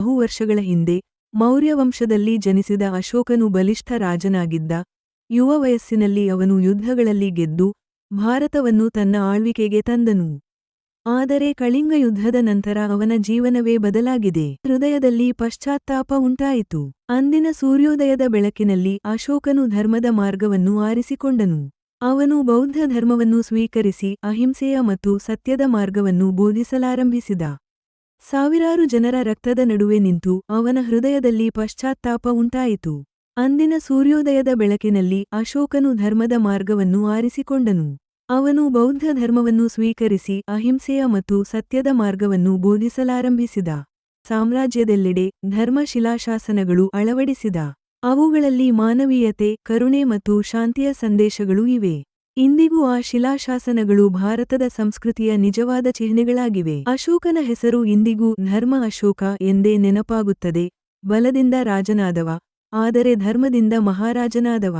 ಬಹು ವರ್ಷಗಳ ಹಿಂದೆ ಮೌರ್ಯ ವಂಶದಲ್ಲಿ ಜನಿಸಿದ ಅಶೋಕನು ಬಲಿಷ್ಠ ರಾಜನಾಗಿದ್ದ. ಯುವ ವಯಸ್ಸಿನಲ್ಲಿ ಅವನು ಯುದ್ಧಗಳಲ್ಲಿ ಗೆದ್ದು ಭಾರತವನ್ನು ತನ್ನ ಆಳ್ವಿಕೆಗೆ ತಂದನು. ಆದರೆ ಕಳಿಂಗ ಯುದ್ಧದ ನಂತರ ಅವನ ಜೀವನವೇ ಬದಲಾಗಿದೆ. ಹೃದಯದಲ್ಲಿ ಪಶ್ಚಾತ್ತಾಪ ಉಂಟಾಯಿತು. ಅಂದಿನ ಸೂರ್ಯೋದಯದ ಬೆಳಕಿನಲ್ಲಿ ಅಶೋಕನು ಧರ್ಮದ ಮಾರ್ಗವನ್ನು ಆರಿಸಿಕೊಂಡನು. ಅವನು ಬೌದ್ಧ ಧರ್ಮವನ್ನು ಸ್ವೀಕರಿಸಿ ಅಹಿಂಸೆಯ ಮತ್ತು ಸತ್ಯದ ಮಾರ್ಗವನ್ನು ಬೋಧಿಸಲಾರಂಭಿಸಿದ. ಸಾವಿರಾರು ಜನರ ರಕ್ತದ ನಡುವೆ ನಿಂತು ಅವನ ಹೃದಯದಲ್ಲಿ ಪಶ್ಚಾತ್ತಾಪ ಉಂಟಾಯಿತು. ಅಂದಿನ ಸೂರ್ಯೋದಯದ ಬೆಳಕಿನಲ್ಲಿ ಅಶೋಕನು ಧರ್ಮದ ಮಾರ್ಗವನ್ನು ಆರಿಸಿಕೊಂಡನು. ಅವನು ಬೌದ್ಧ ಧರ್ಮವನ್ನು ಸ್ವೀಕರಿಸಿ ಅಹಿಂಸೆಯ ಮತ್ತು ಸತ್ಯದ ಮಾರ್ಗವನ್ನು ಬೋಧಿಸಲಾರಂಭಿಸಿದ. ಸಾಮ್ರಾಜ್ಯದೆಲ್ಲೆಡೆ ಧರ್ಮ ಶಿಲಾಶಾಸನಗಳು ಅಳವಡಿಸಿದ. ಅವುಗಳಲ್ಲಿ ಮಾನವೀಯತೆ, ಕರುಣೆ ಮತ್ತು ಶಾಂತಿಯ ಸಂದೇಶಗಳು ಇವೆ. ಇಂದಿಗೂ ಆ ಶಿಲಾಶಾಸನಗಳು ಭಾರತದ ಸಂಸ್ಕೃತಿಯ ನಿಜವಾದ ಚಿಹ್ನೆಗಳಾಗಿವೆ. ಅಶೋಕನ ಹೆಸರು ಇಂದಿಗೂ ಧರ್ಮ ಅಶೋಕ ಎಂದೇ ನೆನಪಾಗುತ್ತದೆ. ಬಲದಿಂದ ರಾಜನಾದವ, ಆದರೆ ಧರ್ಮದಿಂದ ಮಹಾರಾಜನಾದವ.